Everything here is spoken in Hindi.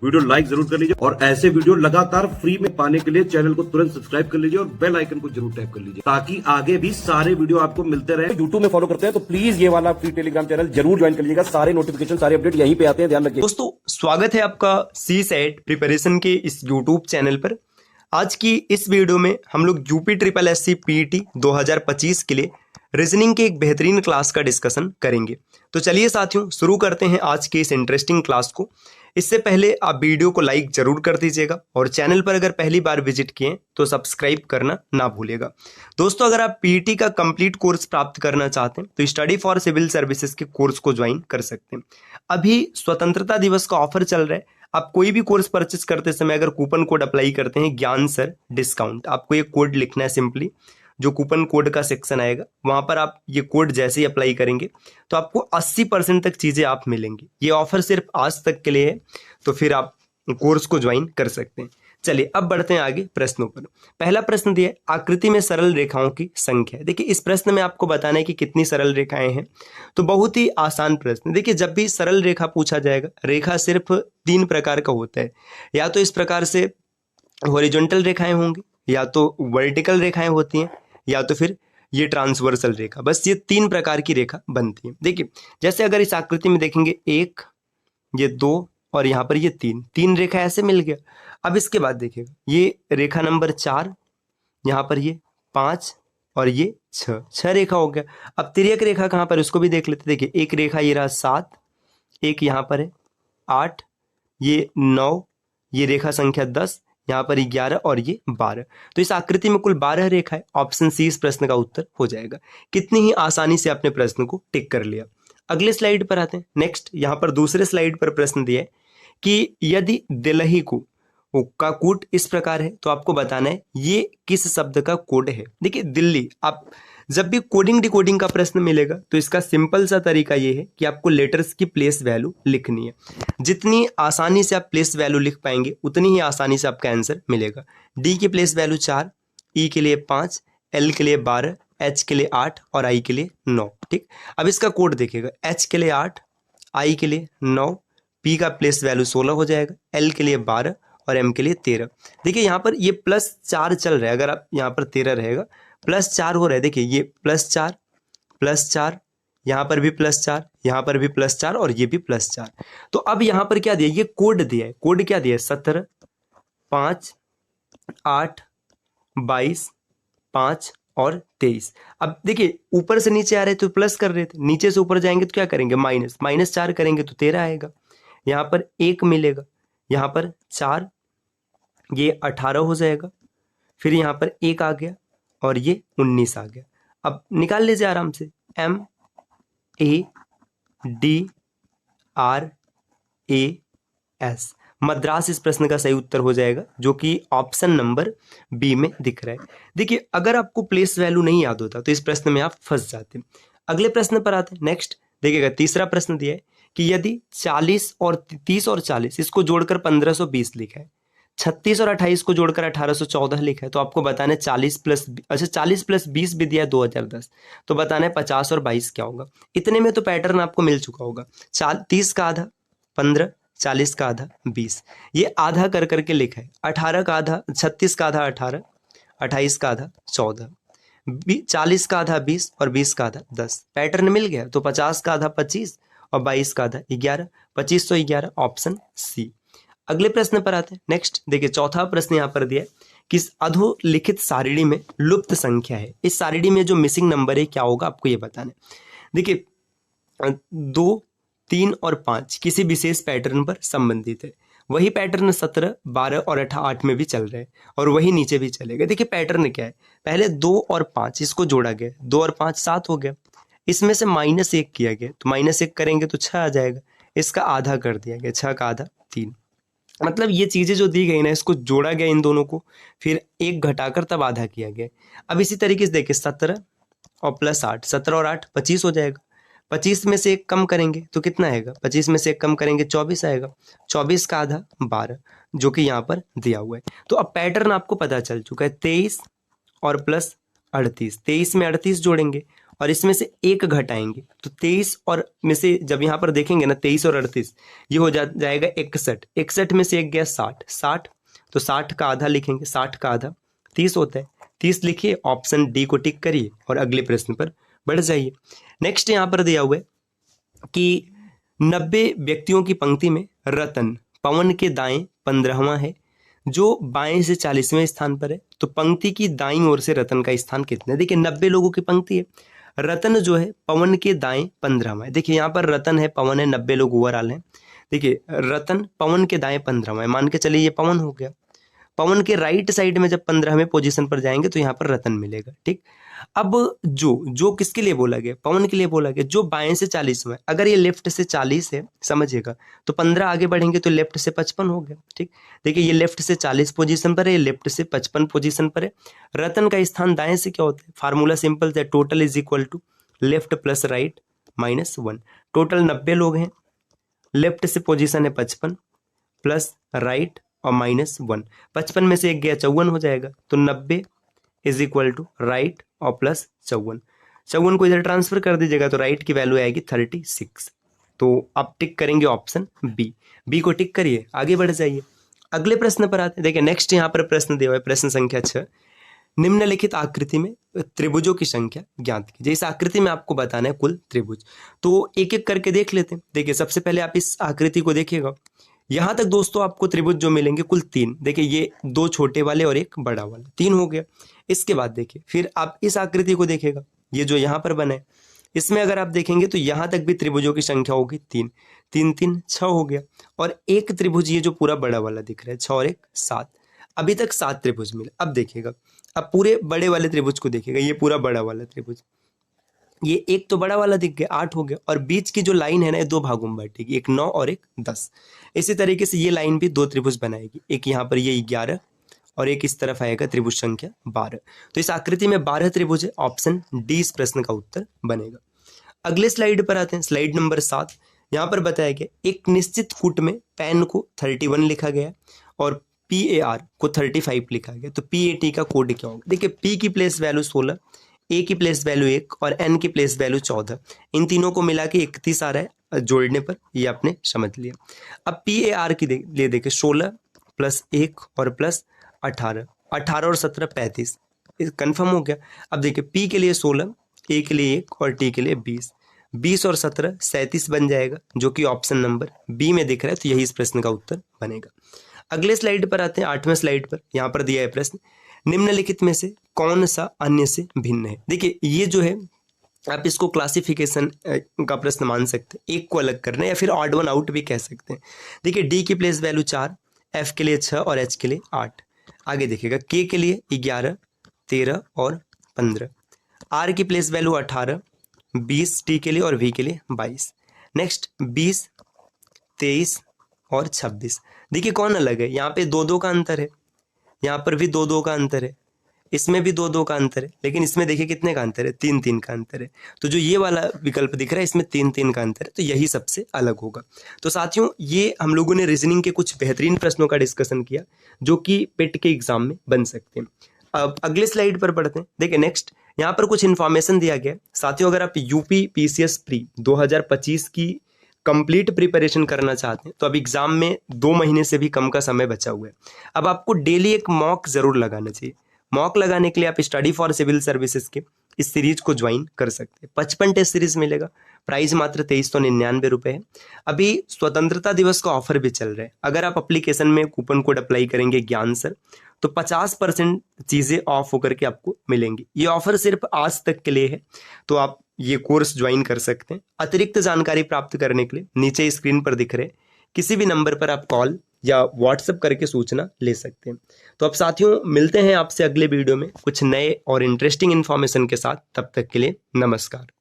वीडियो लाइक जरूर कर लीजिए और ऐसे वीडियो लगातार फ्री में पाने के लिए चैनल को तुरंत सब्सक्राइब कर लीजिए और बेल आइकन को जरूर टैप कर लीजिए ताकि आगे भी सारे वीडियो आपको मिलते रहे। यूट्यूब में फॉलो करते हैं तो प्लीज ये वाला फ्री टेलीग्राम चैनल जरूर ज्वाइन कर लीजिएगा। सारे नोटिफिकेशन सारे अपडेट यहीं पे आते हैं, ध्यान रखिए। दोस्तों स्वागत है आपका CSET प्रिपरेशन के इस यूट्यूब चैनल पर। आज की इस वीडियो में हम लोग यूपी ट्रिपल SC PET 2025 के लिए रीजनिंग के एक बेहतरीन क्लास का डिस्कशन करेंगे। तो चलिए साथियों शुरू करते हैं आज के इस इंटरेस्टिंग क्लास को। इससे पहले आप वीडियो को लाइक जरूर कर दीजिएगा और चैनल पर अगर पहली बार विजिट किए तो सब्सक्राइब करना ना भूलिएगा। दोस्तों अगर आप PET का कंप्लीट कोर्स प्राप्त करना चाहते हैं तो स्टडी फॉर सिविल सर्विसेज के कोर्स को ज्वाइन कर सकते हैं। अभी स्वतंत्रता दिवस का ऑफर चल रहा है। आप कोई भी कोर्स परचेस करते समय अगर कूपन कोड अप्लाई करते हैं ज्ञान सर डिस्काउंट, आपको ये कोड लिखना है सिंपली। जो कूपन कोड का सेक्शन आएगा वहां पर आप ये कोड जैसे ही अप्लाई करेंगे तो आपको 80% तक चीजें आप मिलेंगी। ये ऑफर सिर्फ आज तक के लिए है, तो फिर आप कोर्स को ज्वाइन कर सकते हैं। चलिए अब बढ़ते हैं आगे प्रश्नों पर। पहला प्रश्न दिया है आकृति में सरल रेखाओं की संख्या। देखिए इस प्रश्न में आपको बताना है कि कितनी सरल रेखाएं हैं। तो बहुत ही आसान प्रश्न। देखिए जब भी सरल रेखा पूछा जाएगा, रेखा सिर्फ 3 प्रकार का होता है। या तो इस प्रकार से हॉरिजॉन्टल रेखाएं होंगी, या तो वर्टिकल रेखाएं होती हैं, या तो फिर ये ट्रांसवर्सल रेखा। बस ये 3 प्रकार की रेखा बनती है। देखिए जैसे अगर इस आकृति में देखेंगे 1, ये 2 और यहाँ पर ये 3 रेखा ऐसे मिल गया। अब इसके बाद देखिएगा ये रेखा नंबर 4, यहाँ पर ये 5 और ये 6 रेखा हो गया। अब तिर्यक रेखा कहाँ पर उसको भी देख लेते। देखिए एक रेखा ये रहा 7, एक यहाँ पर है 8, ये 9, ये रेखा संख्या 10, यहाँ पर 11 और ये 12। तो इस आकृति में कुल 12 रेखा है। ऑप्शन सी इस प्रश्न का उत्तर हो जाएगा। कितनी ही आसानी से आपने प्रश्न को टिक कर लिया। अगले स्लाइड पर आते हैं। नेक्स्ट यहाँ पर दूसरे स्लाइड पर प्रश्न दिया है कि यदि दिल्ली का कोड इस प्रकार है तो आपको बताना है ये किस शब्द का कोड है। देखिए दिल्ली, आप जब भी कोडिंग डिकोडिंग का प्रश्न मिलेगा तो इसका सिंपल सा तरीका ये है कि आपको लेटर्स की प्लेस वैल्यू लिखनी है। जितनी आसानी से आप प्लेस वैल्यू लिख पाएंगे उतनी ही आसानी से आपका आंसर मिलेगा। डी की प्लेस वैल्यू 4, ई के लिए 5, एल के लिए 12, एच के लिए 8 और आई के लिए 9। ठीक, अब इसका कोड देखिएगा। एच के लिए 8, आई के लिए 9, पी का प्लेस वैल्यू 16 हो जाएगा, एल के लिए 12 और एम के लिए 13। देखिए यहाँ पर ये +4 चल रहा है। अगर आप यहाँ पर 13 रहेगा, +4 हो रहा है। देखिए ये +4, यहाँ पर भी +4, यहाँ पर भी +4 और ये भी +4। तो अब यहाँ पर क्या दिया, ये कोड दिया है। कोड क्या दिया है 17, 5, 8, 22, 5 और 23। अब देखिए ऊपर से नीचे आ रहे तो प्लस कर रहे थे, नीचे से ऊपर जाएंगे तो क्या करेंगे -4 करेंगे तो 13 आएगा। यहाँ पर 1 मिलेगा, यहाँ पर 4, ये 18 हो जाएगा। फिर यहाँ पर 1 आ गया और ये 19 आ गया। अब निकाल लीजिए आराम से। MADRAS मद्रास इस प्रश्न का सही उत्तर हो जाएगा, जो कि ऑप्शन नंबर बी में दिख रहा है। देखिए अगर आपको प्लेस वैल्यू नहीं याद होता तो इस प्रश्न में आप फंस जाते हैं। अगले प्रश्न पर आते हैं। नेक्स्ट देखिएगा तीसरा प्रश्न दिया है कि यदि 40 और 30 और 40 इसको जोड़कर 1520 लिखा है, 36 और 28 को जोड़कर 1814 लिखा है, तो आपको बताना है 40 + 20 भी दिया है 2010, तो बताना है 50 और 22 क्या होगा। इतने में तो पैटर्न आपको मिल चुका होगा। 30 का आधा 15, 40 का आधा 20, ये आधा कर करके लिखा है। 18 का आधा 36 का आधा 18, 28 का आधा 14, 40 का आधा 20 और 20 का आधा 10। पैटर्न मिल गया। तो 50 का आधा 25 और 22 का आधा 11, 2511 ऑप्शन सी। अगले प्रश्न पर आते हैं। नेक्स्ट देखिए चौथा प्रश्न यहाँ पर दिया है कि अधोलिखित सारिणी में लुप्त संख्या है। इस सारिणी में जो मिसिंग नंबर है क्या होगा, आपको ये बताना है। देखिए 2, 3 और 5 किसी विशेष पैटर्न पर संबंधित है। वही पैटर्न 17, 12 और 8 में भी चल रहा है और वही नीचे भी चलेगा। देखिए पैटर्न क्या है, पहले 2 और 5 इसको जोड़ा गया, 2 और 5 7 हो गया। इसमें से -1 किया गया, तो -1 करेंगे तो 6 आ जाएगा। इसका आधा कर दिया गया, 6 का आधा 3। मतलब ये चीजें जो दी गई ना, इसको जोड़ा गया इन दोनों को, फिर 1 घटाकर तब आधा किया गया। अब इसी तरीके से देखिए 17 और +8, 17 और 8 25 हो जाएगा। 25 में से 1 कम करेंगे तो कितना आएगा, 25 में से 1 कम करेंगे 24 आएगा। 24 का आधा 12, जो कि यहाँ पर दिया हुआ है। तो अब पैटर्न आपको पता चल चुका है। 23 और +38, 23 में 38 जोड़ेंगे और इसमें से एक घटाएंगे तो 23 और में से जब यहाँ पर देखेंगे ना 23 और 38 ये हो जाएगा 61। 61 में से एक गया 60, 60 तो 60 का आधा लिखेंगे, 60 का आधा 30 होता है, 30 लिखिए, ऑप्शन डी को टिक करिए और अगले प्रश्न पर बढ़ जाइए। नेक्स्ट यहाँ पर दिया हुआ है कि 90 व्यक्तियों की पंक्ति में रतन पवन के दाएं 15वां है जो बाएं से 40वें स्थान पर है, तो पंक्ति की दाईं ओर से रतन का स्थान कितना है? देखिए 90 लोगों की पंक्ति है, रतन जो है पवन के दाएं 15वां है। देखिए यहाँ पर रतन है, पवन है, 90 लोग ओवरऑल हैं। देखिए रतन पवन के दाएं 15वां है, मान के चलिए ये पवन हो गया। पवन के राइट साइड में जब 15वें पोजीशन पर जाएंगे तो यहाँ पर रतन मिलेगा, ठीक। अब जो किसके लिए बोला गया? पवन के लिए बोला गया, जो बाएं से 40 में, अगर ये लेफ्ट से 40 है समझिएगा, तो 15 आगे बढ़ेंगे तो लेफ्ट से 55 हो गया, ठीक। देखिए ये लेफ्ट से 40 पोजीशन पर है, ये लेफ्ट से 55 पोजीशन पर है। रतन का स्थान दाएं से क्या होता है? फार्मूला सिंपल है, total is equal to left plus right -1। Total 90 लोग हैं, लेफ्ट से पोजीशन है 55 प्लस राइट और -1। 55 में से एक गया 54 हो जाएगा, तो 90 इज इक्वल टू राइट और प्लस 54 को इधर ट्रांसफर कर दीजिएगा तो राइट की वैल्यू आएगी 36। तो आप टिक करेंगे ऑप्शन बी को टिक करिए, आगे बढ़ जाइए। अगले प्रश्न पर आते हैं। देखिए नेक्स्ट यहाँ पर प्रश्न दिया हुआ है, प्रश्न संख्या 6, निम्नलिखित आकृति में त्रिभुजों की संख्या ज्ञात कीजिए। इस आकृति में आपको बताना है कुल त्रिभुज, तो एक एक करके देख लेते हैं। देखिए सबसे पहले आप इस आकृति को देखिएगा, यहां तक दोस्तों आपको त्रिभुज जो मिलेंगे कुल 3। देखिए ये 2 छोटे वाले और एक बड़ा वाला, 3 हो गया। इसके बाद देखिए फिर आप इस आकृति को देखेगा, ये जो यहाँ पर बना है इसमें अगर आप देखेंगे तो यहां तक भी त्रिभुजों की संख्या होगी 3, 3 3 6 हो गया। और एक त्रिभुज ये जो पूरा बड़ा वाला दिख रहा है 6 और 1 7, अभी तक 7 त्रिभुज मिले। अब देखिएगा, अब पूरे बड़े वाले त्रिभुज को देखिएगा, ये पूरा बड़ा वाला त्रिभुज, ये एक तो बड़ा वाला दिख गया 8 हो गया, और बीच की जो लाइन है ना 2 भागों में बांटेगी, एक 9 और एक 10। इसी तरीके से ये लाइन भी 2 त्रिभुज बनाएगी, एक यहाँ पर ये 11 और एक इस तरफ आएगा त्रिभुज संख्या 12। तो इस आकृति में 12 त्रिभुज है, ऑप्शन डी इस प्रश्न का उत्तर बनेगा। अगले स्लाइड पर आते हैं, स्लाइड नंबर 7। यहाँ पर बताया गया एक निश्चित फुट में पेन को 31 लिखा गया और PAR को 35 लिखा गया, तो PAT का कोड क्या होगा? देखिए P की प्लेस वैल्यू 16, A की प्लेस वैल्यू 1 और N की प्लेस वैल्यू 14, इन तीनों को मिला के 31 आ रहा है जोड़ने पर, ये आपने समझ लिया। अब PAR की लिए देखे 16 प्लस 1 और प्लस 18, 18 और 17 35, कन्फर्म हो गया। अब देखिए P के लिए 16, A के लिए 1 और T के लिए 20, 20 और 17 37 बन जाएगा, जो कि ऑप्शन नंबर बी में दिख रहा है, तो यही इस प्रश्न का उत्तर बनेगा। अगले स्लाइड पर आते हैं, 8वें स्लाइड पर। यहाँ पर दिया है प्रश्न, निम्नलिखित में से कौन सा अन्य से भिन्न है? देखिए ये जो है आप इसको क्लासिफिकेशन का प्रश्न मान सकते हैं, एक को अलग करना है या फिर ऑड वन आउट भी कह सकते हैं। देखिए डी की प्लेस वैल्यू 4, एफ के लिए 6 और एच के लिए 8। आगे देखिएगा के के लिए 11 13 और 15, आर की प्लेस वैल्यू 18 20 टी के लिए और वी के लिए 22। नेक्स्ट 20 23 और 26। देखिए कौन अलग है? यहाँ पे 2 का अंतर है, यहाँ पर भी 2 का अंतर है, इसमें भी 2 का अंतर है, लेकिन इसमें देखिए कितने का अंतर है? 3 का अंतर है। तो जो ये वाला विकल्प दिख रहा है इसमें 3 का अंतर है, तो यही सबसे अलग होगा। तो साथियों ये हम लोगों ने रीजनिंग के कुछ बेहतरीन प्रश्नों का डिस्कशन किया जो कि पेट के एग्जाम में बन सकते हैं। अब अगले स्लाइड पर पढ़ते हैं। देखिए नेक्स्ट यहाँ पर कुछ इन्फॉर्मेशन दिया गया है। साथियों अगर आप यूपी PCS प्री 2025 की कंप्लीट प्रिपरेशन करना चाहते हैं तो अब एग्जाम में 2 महीने से भी कम का समय बचा हुआ है। अब आपको डेली एक मॉक जरूर लगाना चाहिए। मॉक लगाने के लिए आप स्टडी फॉर सिविल सर्विसेज के इस सीरीज को ज्वाइन कर सकते हैं। 55 टेस्ट सीरीज मिलेगा, प्राइस मात्र 2399 रुपये है। अभी स्वतंत्रता दिवस का ऑफर भी चल रहा है, अगर आप एप्लीकेशन में कूपन कोड अप्लाई करेंगे ज्ञान सर तो 50% चीज़ें ऑफ होकर के आपको मिलेंगी। ये ऑफर सिर्फ आज तक के लिए है, तो आप ये कोर्स ज्वाइन कर सकते हैं। अतिरिक्त जानकारी प्राप्त करने के लिए नीचे स्क्रीन पर दिख रहे किसी भी नंबर पर आप कॉल या व्हाट्सएप करके सूचना ले सकते हैं। तो अब साथियों मिलते हैं आपसे अगले वीडियो में कुछ नए और इंटरेस्टिंग इन्फॉर्मेशन के साथ। तब तक के लिए नमस्कार।